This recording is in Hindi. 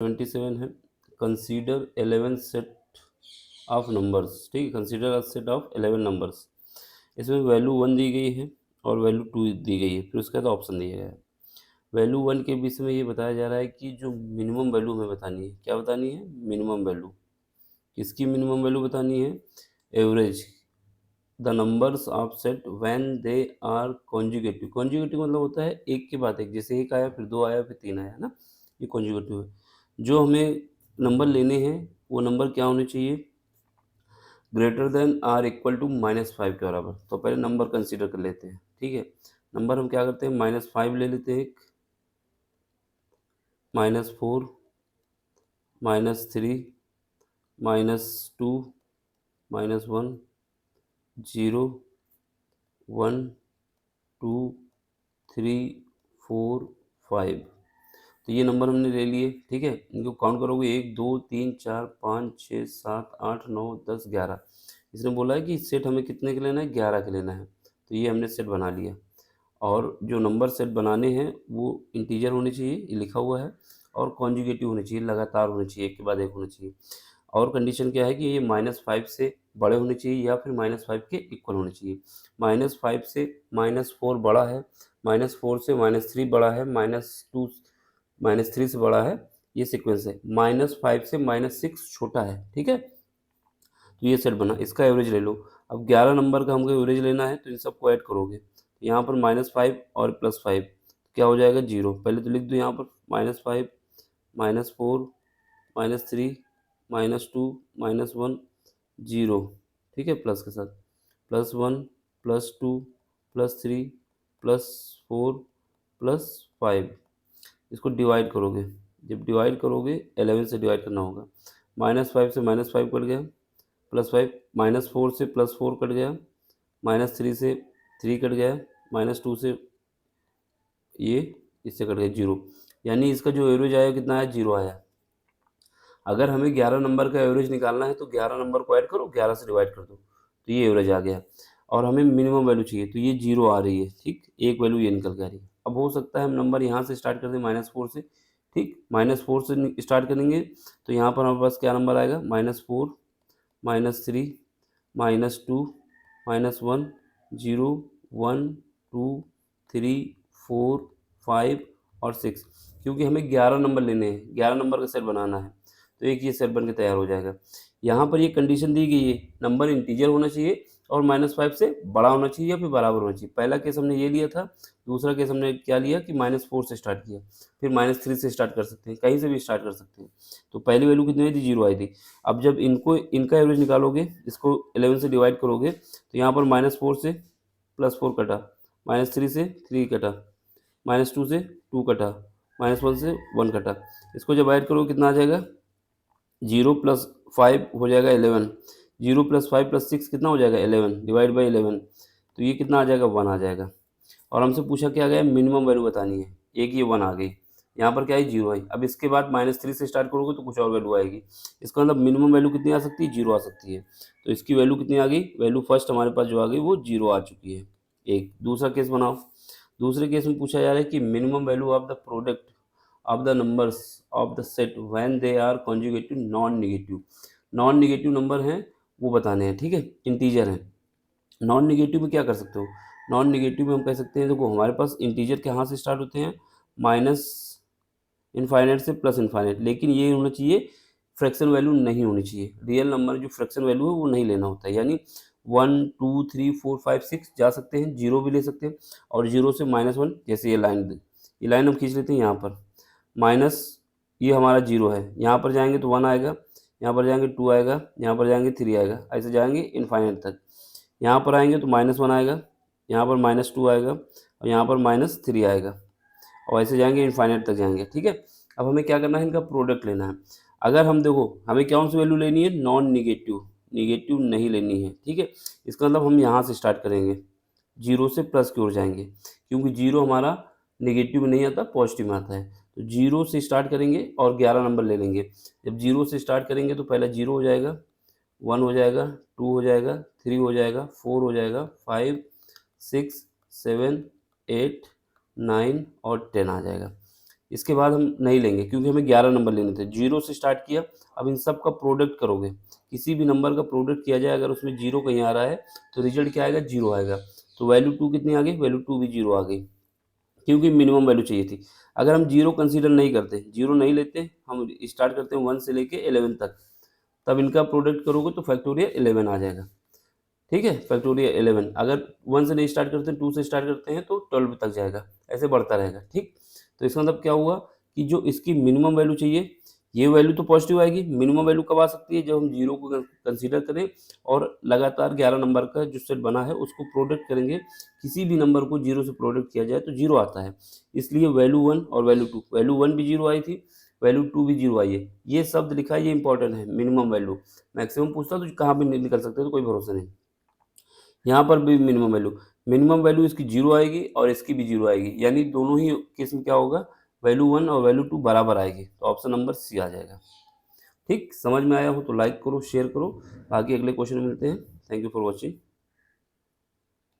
27 है, कंसीडर 11 सेट ऑफ नंबर्स, ठीक है, consider a set of 11 numbers. इसमें वैल्यू 1 दी गई है और वैल्यू 2 दी गई है, फिर उसके बाद ऑप्शन दिया गया है। वैल्यू 1 के बीच में ये बताया जा रहा है कि जो मिनिमम वैल्यू हमें बतानी है, क्या बतानी है, मिनिमम वैल्यू। किसकी मिनिमम वैल्यू बतानी है, average the numbers of set when they are conjugative. Conjugative मतलब होता है एक के बाद एक, जैसे एक आया फिर दो आया फिर तीन आया, है ना, ये कॉन्जुगेटिव है। जो हमें नंबर लेने हैं वो नंबर क्या होने चाहिए, greater than or equal to -5 के बराबर। तो पहले नंबर कंसीडर कर लेते हैं, ठीक है। नंबर हम क्या करते हैं, -5 ले लेते हैं, एक -4 -3 -2 -1 0 1 2 3 4 5। तो ये नंबर हमने ले लिए, ठीक है। इनको काउंट करोगे 1 2 3 4 5 6 7 8 9 10 11। इसने बोला है कि सेट हमें कितने के लेना है, 11 के लेना है। तो ये हमने सेट बना लिया। और जो नंबर सेट बनाने हैं वो इंटीजर होने चाहिए, ये लिखा हुआ है, और कॉन्जुगेटिव होने चाहिए, लगातार होने चाहिए, एक के बाद एक होने चाहिए। और कंडीशन क्या है कि ये -5 से बड़े होने चाहिए या फिर -5 के इक्वल होने चाहिए। -5 से -4 बड़ा है, -4 से -3 बड़ा है, -2 -3 से बड़ा है, ये सीक्वेंस है। -5 से -6 छोटा है, ठीक है। तो ये सेट बना, इसका एवरेज ले लो। अब 11 नंबर का हमको एवरेज लेना है, तो इन सबको ऐड करोगे। यहाँ पर -5 और +5 क्या हो जाएगा, 0। पहले तो लिख दो यहाँ पर -5 -4 -3 -2 -1 0, ठीक है, प्लस के साथ +1 +2 +3 +4 +5। इसको डिवाइड करोगे, जब डिवाइड करोगे 11 से डिवाइड करना होगा। -5 से -5 कट गया, +5 -4 से +4 कट गया, -3 से 3 कट गया, -2 से ये इससे कट गया 0। यानी इसका जो एवरेज आया कितना आया, 0 आया। अगर हमें 11 नंबर का एवरेज निकालना है तो 11 नंबर को ऐड करो, 11 से डिवाइड कर दो, तो ये एवरेज आ गया। और हमें मिनिमम वैल्यू चाहिए, तो ये 0 आ रही है, ठीक, एक वैल्यू ये निकल के आ रही है। अब हो सकता है हम नंबर यहाँ से स्टार्ट कर दें -4 से, ठीक, -4 से स्टार्ट करेंगे तो यहाँ पर हमारे पास क्या नंबर आएगा, -4 -3 -2 -1 0 1 2 3 4 5 और 6। क्योंकि हमें 11 नंबर लेने हैं, 11 नंबर का सेट बनाना है, तो एक ये सेट बन के तैयार हो जाएगा। यहाँ पर ये कंडीशन दी गई है, नंबर इंटीजर होना चाहिए और -5 से बड़ा होना चाहिए या फिर बराबर होना चाहिए। पहला केस हमने ये लिया था, दूसरा केस हमने क्या लिया कि -4 से स्टार्ट किया, फिर -3 से स्टार्ट कर सकते हैं, कहीं से भी स्टार्ट कर सकते हैं। तो पहली वैल्यू कितनी आई थी, 0 आई थी। अब जब इनका एवरेज निकालोगे, इसको 11 से डिवाइड करोगे, तो यहाँ पर -4 से +4 कटा, -3 से 3 कटा, -2 से 2 कटा, -1 से 1 कटा। इसको जब ऐड करोगे कितना आ जाएगा, 0 + 5 हो जाएगा 11, 0 + 5 + 6 कितना हो जाएगा, 11 डिवाइड बाई 11। तो ये कितना आ जाएगा, 1 आ जाएगा। और हमसे पूछा क्या गया, मिनिमम वैल्यू बतानी है, एक ये 1 आ गई। यहाँ पर क्या है, 0 आई। अब इसके बाद -3 से स्टार्ट करोगे तो कुछ और वैल्यू आएगी। इसका मतलब मिनिमम वैल्यू कितनी आ सकती है, 0 आ सकती है। तो इसकी वैल्यू कितनी आ गई, वैल्यू फर्स्ट हमारे पास जो आ गई वो 0 आ चुकी है। एक दूसरा केस बनाओ। दूसरे केस में पूछा जा रहा है कि minimum value of the product of the numbers of the set when they are conjugative non negative. Non negative number हैं वो बताने हैं, ठीक है, इंटीजर हैं। नॉन नेगेटिव में क्या कर सकते हो, नॉन नेगेटिव में हम कह सकते हैं, देखो हमारे पास इंटीजर कहाँ से स्टार्ट होते हैं, माइनस इनफाइनाइट से प्लस इनफाइनाइट, लेकिन ये होना चाहिए फ्रैक्शन वैल्यू नहीं होनी चाहिए। रियल नंबर जो फ्रैक्शन वैल्यू है वो नहीं लेना होता है। यानी 1 2 3 4 5 6 जा सकते हैं, 0 भी ले सकते हैं, और 0 से -1, जैसे ये लाइन हम खींच लेते हैं यहाँ पर, माइनस ये हमारा 0 है, यहाँ पर जाएंगे तो 1 आएगा, यहाँ पर जाएंगे 2 आएगा, यहाँ पर जाएंगे 3 आएगा, ऐसे जाएंगे इनफाइनाइट तक। यहाँ पर आएंगे तो -1 आएगा, यहाँ पर -2 आएगा, और यहाँ पर -3 आएगा, और ऐसे जाएंगे इनफाइनाइट तक जाएंगे, ठीक है। अब हमें क्या करना है, इनका प्रोडक्ट लेना है। अगर हम देखो हमें कौन सी वैल्यू लेनी है, नॉन निगेटिव, निगेटिव नहीं लेनी है, ठीक है। इसका मतलब हम यहाँ से स्टार्ट करेंगे, 0 से प्लस की ओर जाएंगे, क्योंकि 0 हमारा निगेटिव में नहीं आता, पॉजिटिव में आता है। तो 0 से स्टार्ट करेंगे और 11 नंबर ले लेंगे। जब 0 से स्टार्ट करेंगे तो पहला 0 हो जाएगा, 1 हो जाएगा, 2 हो जाएगा, 3 हो जाएगा, 4 हो जाएगा, 5 6 7 8 9 और 10 आ जाएगा। इसके बाद हम नहीं लेंगे क्योंकि हमें 11 नंबर लेने थे। 0 से स्टार्ट किया, अब इन सब का प्रोडक्ट करोगे, किसी भी नंबर का प्रोडक्ट किया जाए, अगर उसमें 0 कहीं आ रहा है तो रिजल्ट क्या आएगा, 0 आएगा। तो वैल्यू 2 कितनी आ गई, वैल्यू 2 भी 0 आ गई, क्योंकि मिनिमम वैल्यू चाहिए थी। अगर हम 0 कंसीडर नहीं करते, 0 नहीं लेते, हम स्टार्ट करते हैं 1 से लेके 11 तक, तब इनका प्रोडक्ट करोगे तो फैक्टोरियल 11 आ जाएगा। ठीक है, फैक्टोरियल 11। अगर 1 से नहीं स्टार्ट करते, 2 से स्टार्ट करते हैं तो 12 तक जाएगा, ऐसे बढ़ता रहेगा। ठीक, तो इसका मतलब क्या हुआ कि जो इसकी मिनिमम वैल्यू चाहिए, ये वैल्यू तो पॉजिटिव आएगी। मिनिमम वैल्यू कब आ सकती है, जब हम 0 को कंसीडर करें और लगातार 11 नंबर का जो सेट बना है उसको प्रोडक्ट करेंगे। किसी भी नंबर को 0 से प्रोडक्ट किया जाए तो 0 आता है। इसलिए वैल्यू 1 और वैल्यू 2, वैल्यू 1 भी 0 आई थी, वैल्यू 2 भी 0 आई है। ये शब्द लिखा है, ये इंपॉर्टेंट है, मिनिमम वैल्यू। मैक्सिमम पूछता तो कहाँ भी निकल सकते, तो कोई भरोसा नहीं। यहाँ पर भी मिनिमम वैल्यू इसकी 0 आएगी और इसकी भी 0 आएगी, यानी दोनों ही केस में क्या होगा, वैल्यू 1 और वैल्यू 2 बराबर आएगी। तो ऑप्शन नंबर सी आ जाएगा। ठीक, समझ में आया हो तो लाइक करो, शेयर करो। बाकी अगले क्वेश्चन में मिलते हैं। Thank you for watching.